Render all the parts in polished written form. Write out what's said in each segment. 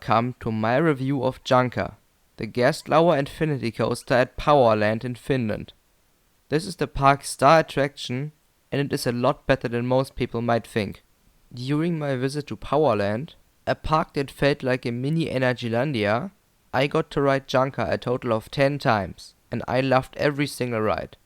Welcome to my review of Junker, the Gerstlauer Infinity Coaster at PowerLand in Finland. This is the park's star attraction, and it is a lot better than most people might think. During my visit to PowerLand, a park that felt like a mini Energylandia, I got to ride Junker a total of 10 times, and I loved every single ride.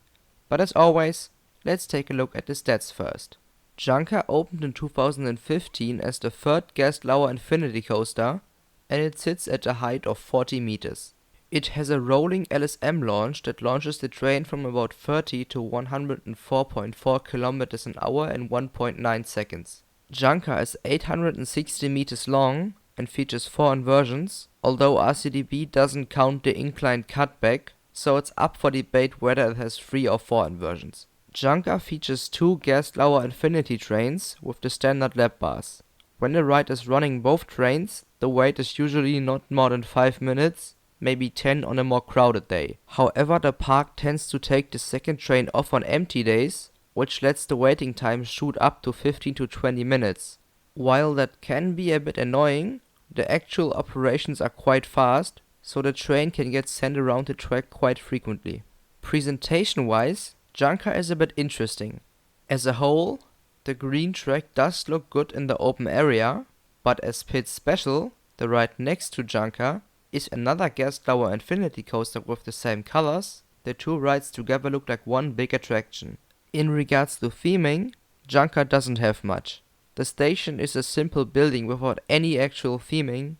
But as always, let's take a look at the stats first. Junker opened in 2015 as the third Gerstlauer Infinity Coaster, and it sits at a height of 40 meters. It has a rolling LSM launch that launches the train from about 30 to 104.4 kilometers an hour in 1.9 seconds. Junker is 860 meters long and features 4 inversions, although RCDB doesn't count the inclined cutback, so it's up for debate whether it has 3 or 4 inversions. Junker features 2 Gerstlauer Infinity trains with the standard lap bars. When the ride is running both trains, the wait is usually not more than 5 minutes, maybe 10 on a more crowded day. However, the park tends to take the second train off on empty days, which lets the waiting time shoot up to 15 to 20 minutes. While that can be a bit annoying, the actual operations are quite fast, so the train can get sent around the track quite frequently. Presentation-wise, Junker is a bit interesting. As a whole, the green track does look good in the open area, but as Pit Special, the ride next to Junker, is another Gerstlauer Infinity Coaster with the same colors, the two rides together look like one big attraction. In regards to theming, Junker doesn't have much. The station is a simple building without any actual theming,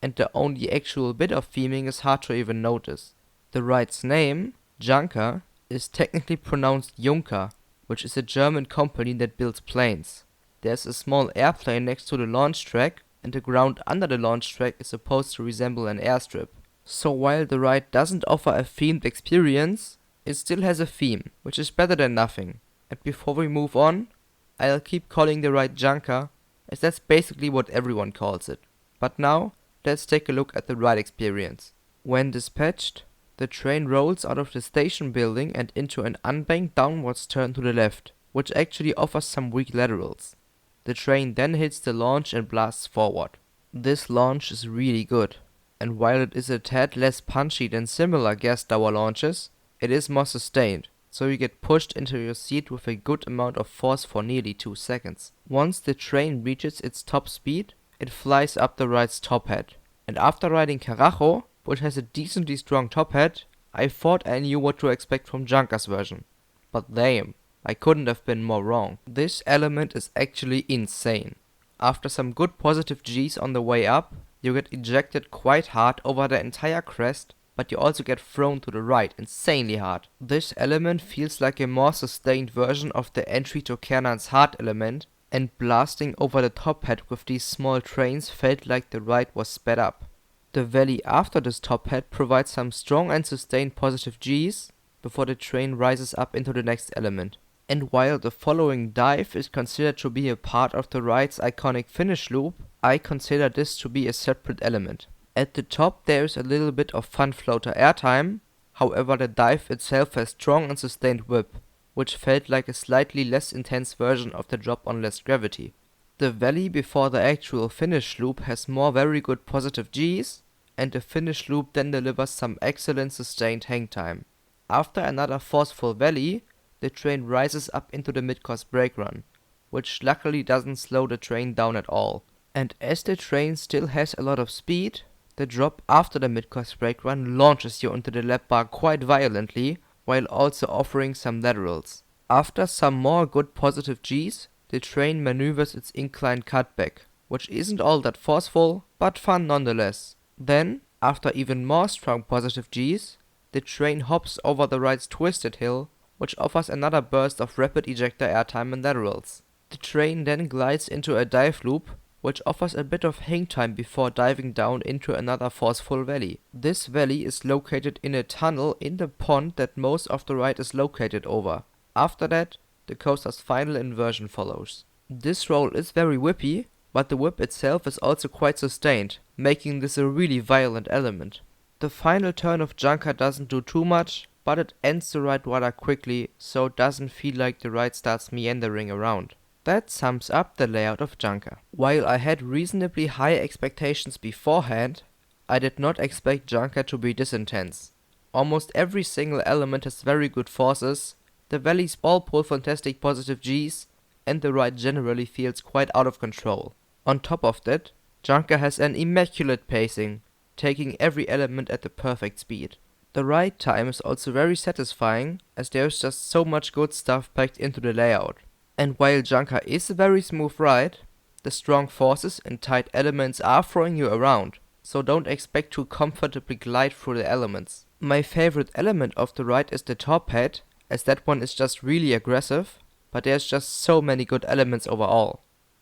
and the only actual bit of theming is hard to even notice. The ride's name, Junker, is technically pronounced Junker, which is a German company that builds planes. There's a small airplane next to the launch track, and the ground under the launch track is supposed to resemble an airstrip. So while the ride doesn't offer a themed experience, it still has a theme, which is better than nothing. And before we move on, I'll keep calling the ride Junker, as that's basically what everyone calls it. But now, let's take a look at the ride experience. When dispatched, the train rolls out of the station building and into an unbanked downwards turn to the left, which actually offers some weak laterals. The train then hits the launch and blasts forward. This launch is really good, and while it is a tad less punchy than similar Gerstlauer launches, it is more sustained, so you get pushed into your seat with a good amount of force for nearly 2 seconds. Once the train reaches its top speed, it flies up the ride's top hat, and after riding Carajo, which has a decently strong top hat, I thought I knew what to expect from Junker's version. But damn, I couldn't have been more wrong. This element is actually insane. After some good positive G's on the way up, you get ejected quite hard over the entire crest, but you also get thrown to the right insanely hard. This element feels like a more sustained version of the entry to Kärnan's hard element, and blasting over the top hat with these small trains felt like the ride was sped up. The valley after this top hat provides some strong and sustained positive G's before the train rises up into the next element. And while the following dive is considered to be a part of the ride's iconic finish loop, I consider this to be a separate element. At the top there is a little bit of fun floater airtime, however the dive itself has strong and sustained whip, which felt like a slightly less intense version of the drop on less gravity. The valley before the actual finish loop has more very good positive G's, and the finish loop then delivers some excellent sustained hang time. After another forceful valley, the train rises up into the mid-course brake run, which luckily doesn't slow the train down at all. And as the train still has a lot of speed, the drop after the mid-course brake run launches you into the lap bar quite violently, while also offering some laterals. After some more good positive G's, the train maneuvers its inclined cutback, which isn't all that forceful, but fun nonetheless. Then, after even more strong positive G's, the train hops over the ride's twisted hill, which offers another burst of rapid ejector airtime and laterals. The train then glides into a dive loop, which offers a bit of hang time before diving down into another forceful valley. This valley is located in a tunnel in the pond that most of the ride is located over. After that, the coaster's final inversion follows. This roll is very whippy, but the whip itself is also quite sustained, making this a really violent element. The final turn of Junker doesn't do too much, but it ends the ride rather quickly, so it doesn't feel like the ride starts meandering around. That sums up the layout of Junker. While I had reasonably high expectations beforehand, I did not expect Junker to be this intense. Almost every single element has very good forces, the valleys all pull fantastic positive Gs, and the ride generally feels quite out of control. On top of that, Junker has an immaculate pacing, taking every element at the perfect speed. The ride time is also very satisfying, as there is just so much good stuff packed into the layout. And while Junker is a very smooth ride, the strong forces and tight elements are throwing you around, so don't expect to comfortably glide through the elements. My favorite element of the ride is the top hat, as that one is just really aggressive, but there's just so many good elements overall.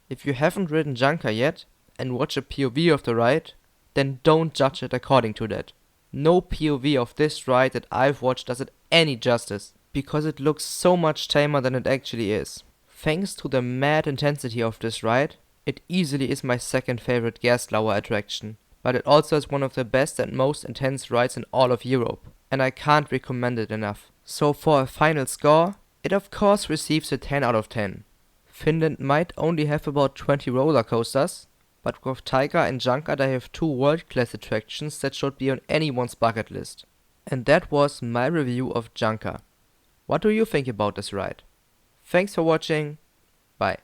If you haven't ridden Junker yet, and watch a POV of the ride, then don't judge it according to that. No POV of this ride that I've watched does it any justice, because it looks so much tamer than it actually is. Thanks to the mad intensity of this ride, it easily is my second favorite Gerstlauer attraction, but it also is one of the best and most intense rides in all of Europe, and I can't recommend it enough. So for a final score, it of course receives a 10 out of 10. Finland might only have about 20 roller coasters, but with Tiger and Junker they have two world-class attractions that should be on anyone's bucket list. And that was my review of Junker. What do you think about this ride? Thanks for watching, bye.